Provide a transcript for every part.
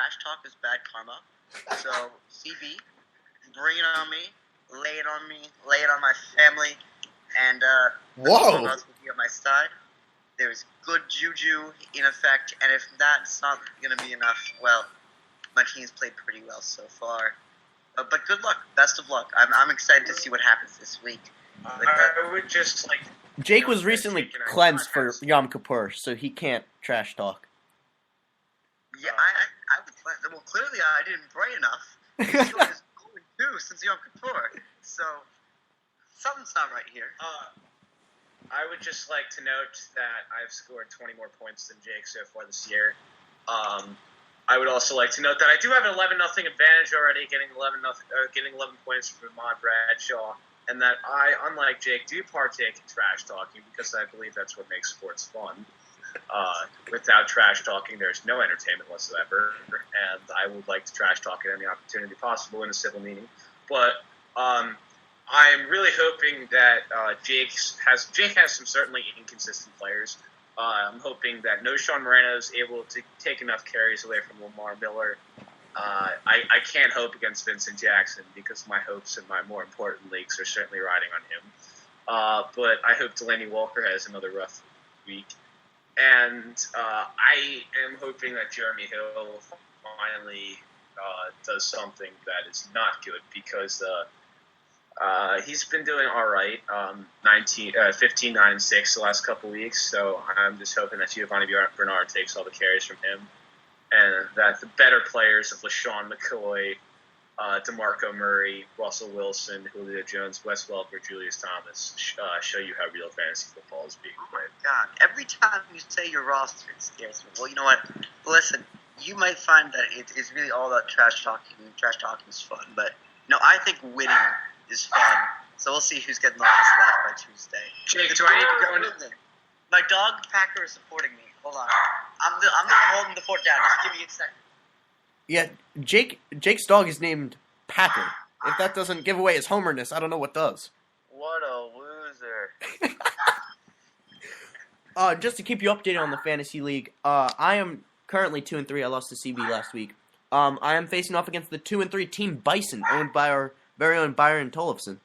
trash talk is bad karma. So, CB, bring it on me. Lay it on me. Lay it on my family. And the strong odds will be on my side. There's good juju in effect. And if that's not going to be enough, well, my team's played pretty well so far. But good luck. Best of luck. I'm excited to see what happens this week. I would just like... Jake was recently cleansed for Yom Kippur, so he can't trash talk. Yeah, I would cleanse. Well, clearly I didn't pray enough. He was going too since Yom Kippur. So, something's not right here. I would just like to note that I've scored 20 more points than Jake so far this year. I would also like to note that I do have an 11-0 advantage already, getting 11 points from Ahmad Bradshaw, and that I, unlike Jake, do partake in trash talking because I believe that's what makes sports fun. Without trash talking, there's no entertainment whatsoever, and I would like to trash talk at any opportunity possible in a civil meeting. But I'm really hoping that Jake has some certainly inconsistent players. I'm hoping that no Sean Moreno is able to take enough carries away from Lamar Miller. I can't hope against Vincent Jackson because my hopes in my more important leagues are certainly riding on him. But I hope Delaney Walker has another rough week. And I am hoping that Jeremy Hill finally does something that is not good because he's been doing all right, 15-9-6 the last couple weeks. So I'm just hoping that Giovanni Bernard takes all the carries from him, and that the better players of LaShawn McCoy, DeMarco Murray, Russell Wilson, Julio Jones, Wes Welker, Julius Thomas show you how real fantasy football is being played. God, every time you say your roster, it scares me. Well, you know what? Listen, you might find that it's really all about trash talking. Trash talking is fun, but I think winning is fun. So we'll see who's getting the last laugh by Tuesday. Jake, do I need to go in? My dog Packer is supporting me. Hold on. I'm the one holding the fort down. Just give me a second. Yeah, Jake's dog is named Packer. If that doesn't give away his homerness, I don't know what does. What a loser. Just to keep you updated on the fantasy league, I am currently 2-3. I lost to CB last week. I am facing off against the 2-3 Team Bison, owned by our very own Byron Tollefson.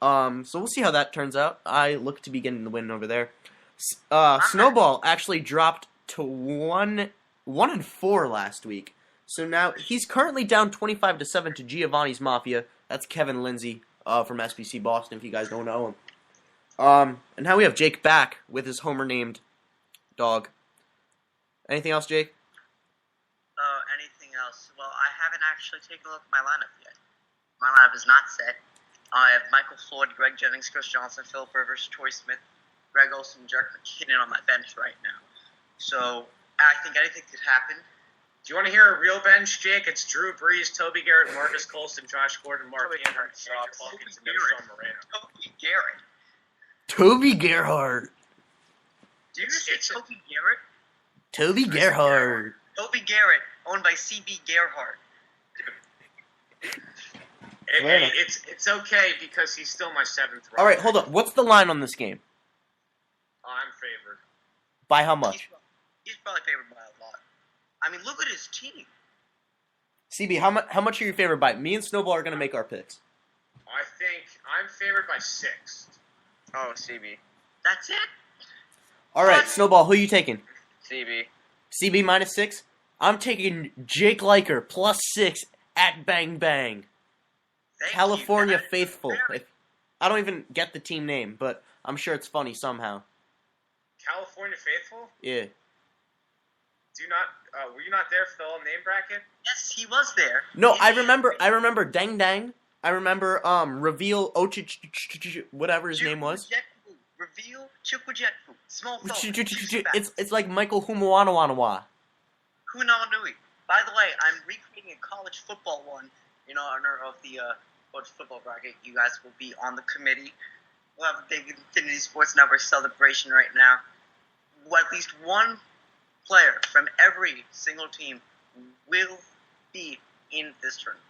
So we'll see how that turns out. I look to be getting the win over there. Snowball actually dropped to 1-4 last week. So now he's currently down 25-7 to Giovanni's Mafia. That's Kevin Lindsay from SBC Boston, if you guys don't know him. And now we have Jake back with his homer-named dog. Anything else, Jake? Anything else? Well, I haven't actually taken a look at my lineup yet. My lineup is not set. I have Michael Floyd, Greg Jennings, Chris Johnson, Philip Rivers, Torrey Smith, Greg Olsen, and Jarek McKinnon on my bench right now. So I think anything could happen. Do you want to hear a real bench, Jake? It's Drew Brees, Toby Garrett, Marcus Colston, Josh Gordon, Mark Ingram, Hawkins, and Sean Moreno. Toby Gerhardt. Do you say Toby Garrett? Toby Gerhardt. Toby Garrett, owned by CB Gerhardt. Hey, it's okay because he's still my seventh round. All right, hold up. What's the line on this game? I'm favored. By how much? He's probably favored by a lot. I mean, look at his team. CB, how much are you favored by? Me and Snowball are going to make our picks. I think I'm favored by 6. Oh, CB. That's it? All right, Snowball, who are you taking? CB. CB -6? I'm taking Jake Liker +6 at Bang Bang. California Faithful. I don't even get the team name, but I'm sure it's funny somehow. California Faithful? Yeah. Were you not there for the whole name bracket? Yes, he was there. No, I remember Dang Dang. I remember Reveal whatever his name was. Reveal Chukwujekwu. Small fella. It's like Michael Humawanawa. Hunawanui. By the way, I'm recreating a college football one in honor of the college football bracket. You guys will be on the committee. We'll have a big Infinity Sports Network celebration right now. At least one player from every single team will be in this tournament.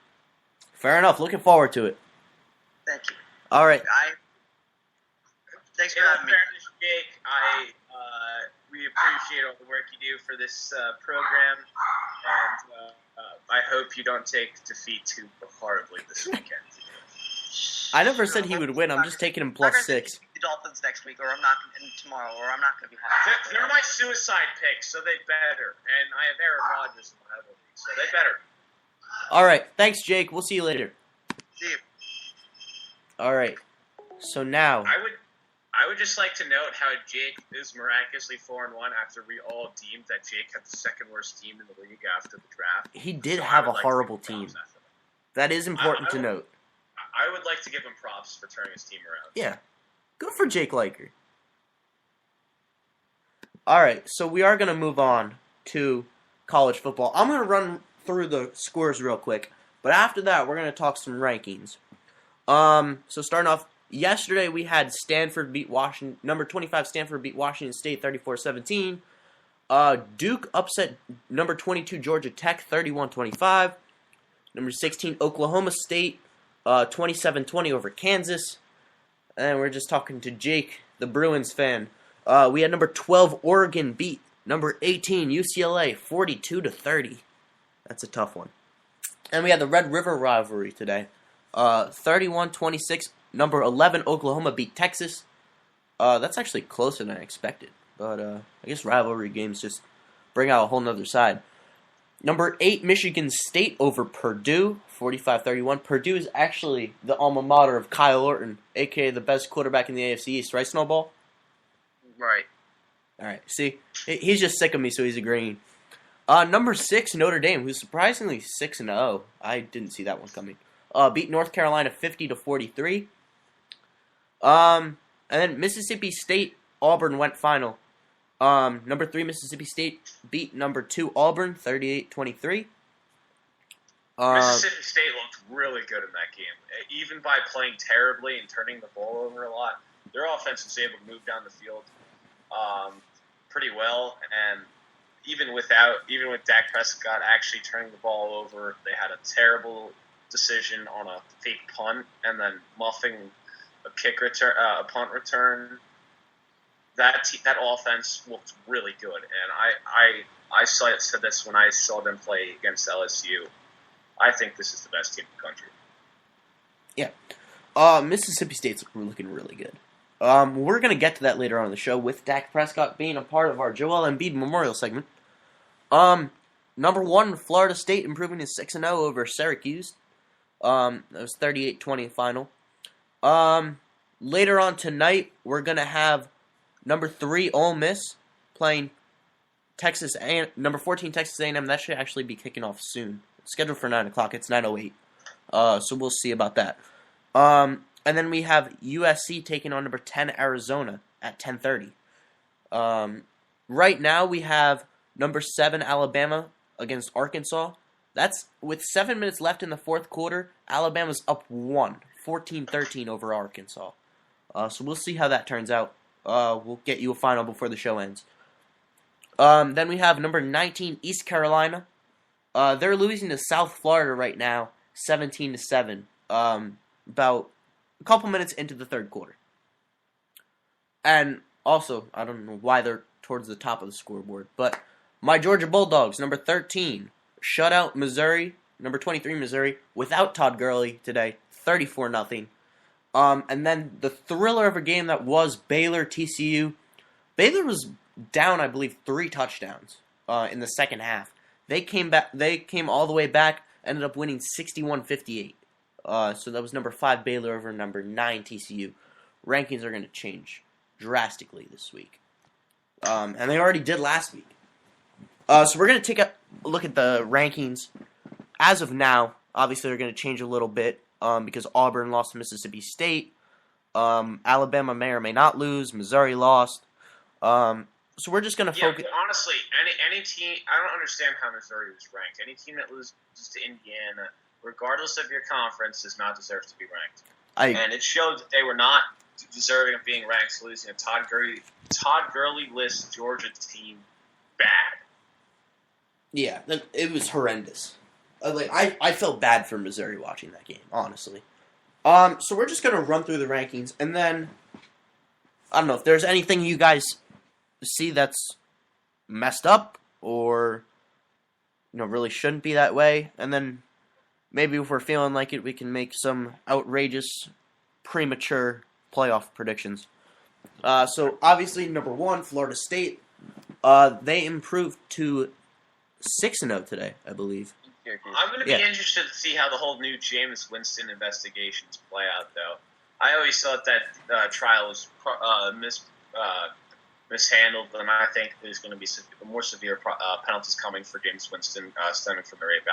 Fair enough. Looking forward to it. Thank you. All right. Thanks for having me. Jake, we appreciate all the work you do for this program, and I hope you don't take defeat too horribly this weekend. I never said he would win. I'm just taking him +6. The Dolphins next week, or I'm not tomorrow, or I'm not going to be happy. They're my suicide picks, so they better. And I have Aaron Rodgers in my other league, so they better. All right. Thanks, Jake. We'll see you later. See you. All right. So now, I would just like to note how Jake is miraculously 4-1 after we all deemed that Jake had the second worst team in the league after the draft. he did have a horrible team. That is important to note. I would like to give him props for turning his team around. Yeah. Good for Jake Liker. All right. So we are going to move on to college football. I'm going to run through the scores real quick. But after that, we're going to talk some rankings. So starting off, yesterday we had Stanford beat Washington. Number 25 Stanford beat Washington State 34-17. Duke upset number 22 Georgia Tech 31-25. Number 16 Oklahoma State 27-20 over Kansas. And we're just talking to Jake, the Bruins fan. We had number 12 Oregon beat number 18 UCLA 42-30. That's a tough one. And we had the Red River rivalry today. 31-26. Number 11 Oklahoma beat Texas. That's actually closer than I expected. But I guess rivalry games just bring out a whole nother side. Number 8 Michigan State over Purdue 45-31. Purdue is actually the alma mater of Kyle Orton, a.k.a. the best quarterback in the AFC East. Right, Snowball? Right. All right. See, he's just sick of me, so he's agreeing. Number 6 Notre Dame, who's surprisingly 6-0. I didn't see that one coming. Beat North Carolina 50-43. And then Mississippi State, Auburn went final. Number 3 Mississippi State beat number 2 Auburn 38-23. Mississippi State looked really good in that game. Even by playing terribly and turning the ball over a lot, their offense was able to move down the field pretty well. And even with Dak Prescott actually turning the ball over, they had a terrible decision on a fake punt and then muffing a a punt return. That offense looked really good, and I said this when I saw them play against LSU. I think this is the best team in the country. Yeah, Mississippi State's looking really good. We're gonna get to that later on in the show with Dak Prescott being a part of our Joel Embiid Memorial segment. Number 1 Florida State improving to 6-0 over Syracuse. That was 38-20 final. Later on tonight, we're gonna have number 3 Ole Miss playing Texas and number 14 Texas A&M. That should actually be kicking off soon. It's scheduled for 9 o'clock. It's 9:08. So we'll see about that. And then we have USC taking on number 10 Arizona at 10:30. Right now we have number 7 Alabama against Arkansas. That's with 7 minutes left in the fourth quarter. Alabama's up 14-13 over Arkansas. So we'll see how that turns out. We'll get you a final before the show ends. Then we have number 19 East Carolina. They're losing to South Florida right now, 17-7. About a couple minutes into the third quarter. And also, I don't know why they're towards the top of the scoreboard, but my Georgia Bulldogs, number 13, shut out Missouri, number 23 Missouri, without Todd Gurley today, 34-0. And then the thriller of a game that was Baylor-TCU. Baylor was down, I believe, 3 touchdowns in the second half. They came back. They came all the way back, ended up winning 61-58. So that was number 5 Baylor over number 9 TCU. Rankings are going to change drastically this week. And they already did last week. So we're going to take a look at the rankings. As of now, obviously they're going to change a little bit because Auburn lost to Mississippi State. Alabama may or may not lose. Missouri lost. So we're just going to focus. Honestly, any team, I don't understand how Missouri was ranked. Any team that loses to Indiana, regardless of your conference, does not deserve to be ranked. And it showed that they were not deserving of being ranked, losing a Todd Gurley-less Georgia team bad. Yeah, it was horrendous. I felt bad for Missouri watching that game, honestly. So we're just going to run through the rankings, and then, I don't know, if there's anything you guys see that's messed up, or really shouldn't be that way. And then maybe if we're feeling like it, we can make some outrageous, premature playoff predictions. So obviously, number one, Florida State. They improved to 6-0 today, I believe. I'm going to be interested to see how the whole new Jameis Winston investigations play out, though. I always thought that trial was mishandled, and I think there's going to be more severe penalties coming for Jameis Winston stemming from the rape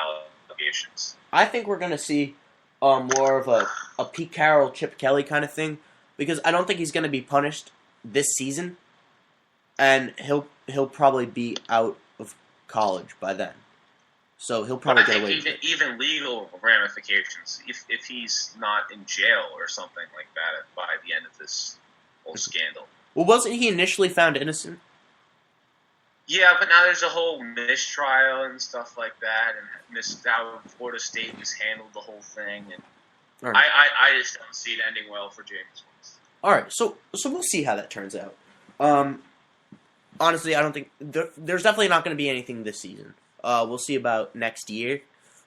allegations. I think we're going to see more of a Pete Carroll, Chip Kelly kind of thing, because I don't think he's going to be punished this season, and he'll probably be out of college by then. So he'll probably get away with it. Even legal ramifications, if he's not in jail or something like that by the end of this whole scandal. Well, wasn't he initially found innocent? Yeah, but now there's a whole mistrial and stuff like that, and how Florida State has handled the whole thing, and right. I just don't see it ending well for James. All right, so we'll see how that turns out. Honestly, I don't think there's definitely not going to be anything this season. We'll see about next year,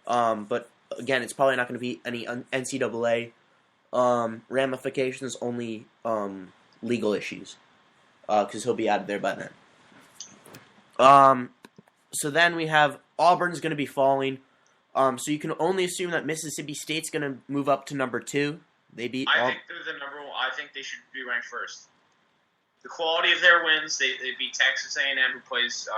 but again, it's probably not going to be any NCAA ramifications, only legal issues, because he'll be out of there by then. So then we have Auburn's going to be falling. So you can only assume that Mississippi State's going to move up to number 2. They beat. I think they're the number 1. I think they should be ranked first. The quality of their wins, they beat Texas A&M, who plays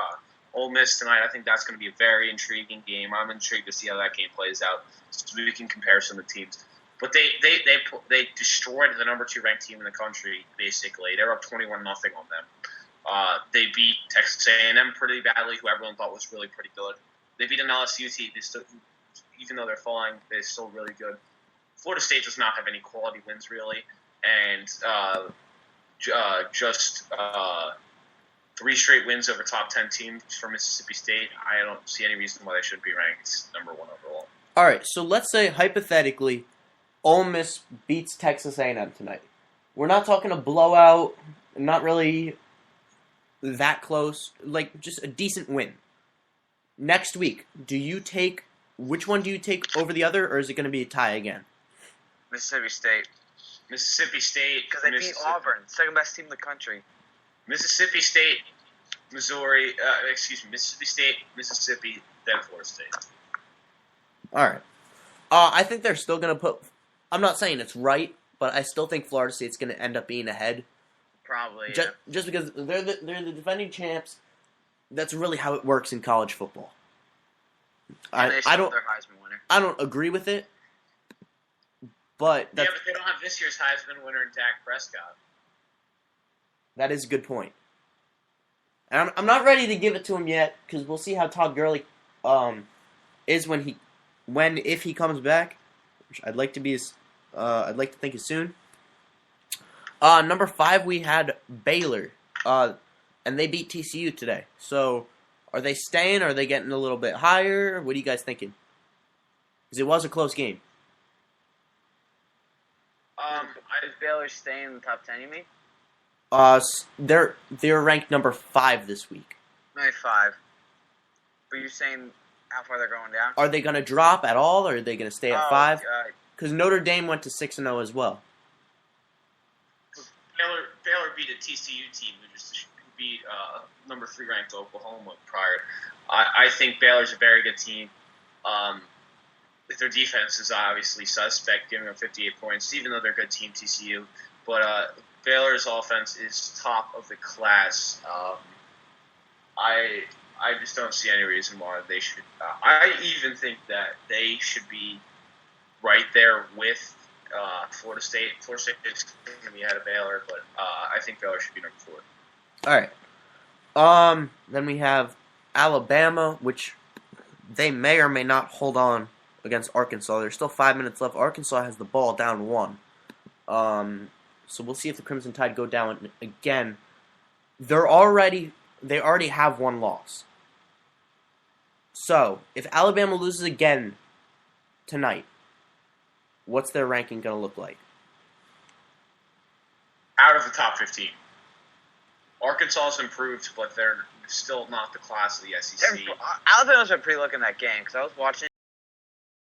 Ole Miss tonight. I think that's going to be a very intriguing game. I'm intrigued to see how that game plays out, so we can compare some of the teams. But they destroyed the number 2 ranked team in the country. Basically, they're up 21-0 on them. They beat Texas A&M pretty badly, who everyone thought was really pretty good. They beat an LSU team. Even though they're falling, they're still really good. Florida State does not have any quality wins really, and just 3 straight wins over top 10 teams for Mississippi State. I don't see any reason why they shouldn't be ranked number 1 overall. All right, so let's say hypothetically, Ole Miss beats Texas A&M tonight. We're not talking a blowout, not really that close, like just a decent win. Next week, which one do you take over the other, or is it going to be a tie again? Mississippi State. Mississippi State. Because they beat Auburn, second best team in the country. Mississippi State, Mississippi State, Mississippi, then Florida State. All right. I think they're still going to put... I'm not saying it's right, but I still think Florida State's going to end up being ahead. Probably, Just because they're the defending champs. That's really how it works in college football. And I don't. Their Heisman winner. I don't agree with it, but but they don't have this year's Heisman winner in Dak Prescott. That is a good point. And I'm not ready to give it to him yet because we'll see how Todd Gurley is if he comes back, which I'd like to think is soon. Number 5 we had Baylor, and they beat TCU today. So, are they staying? Or are they getting a little bit higher? What are you guys thinking? Because it was a close game. Is Baylor staying in the top 10? You mean? They're ranked number 5 this week. Maybe 5. But you're saying how far they're going down? Are they going to drop at all, or are they going to stay at 5? Because Notre Dame went to 6-0 as well. Baylor beat a TCU team who just beat number 3 ranked Oklahoma prior. I think Baylor's a very good team. Their defense is obviously suspect, giving them 58 points, even though they're a good team, TCU. But Baylor's offense is top of the class. I just don't see any reason why they should. I even think that they should be right there with Florida State. Florida State is going to be ahead of Baylor, but I think Baylor should be number 4. All right. Then we have Alabama, which they may or may not hold on against Arkansas. There's still 5 minutes left. Arkansas has the ball down 1. So we'll see if the Crimson Tide go down again. They already have 1 loss. So if Alabama loses again tonight, what's their ranking going to look like? Out of the top 15. Arkansas's improved, but they're still not the class of the SEC. Alabama's been pretty look in that game because I was watching